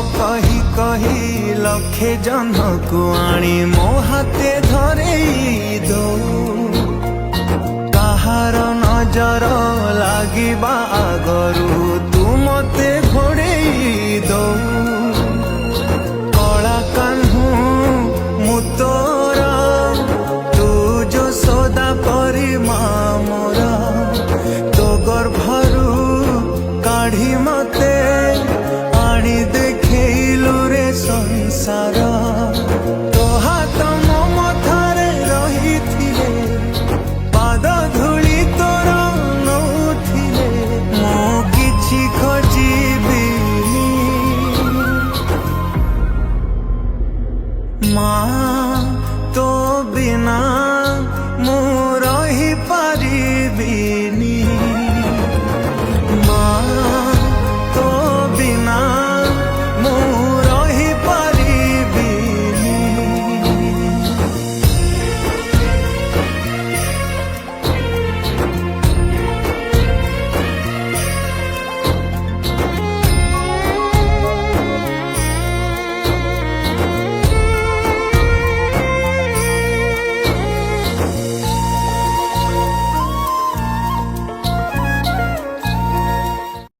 कही कही लक्षे जन को आनी मो हाथे धरेई दो कहार नजर लागिबा आगरू तू मते घोड़े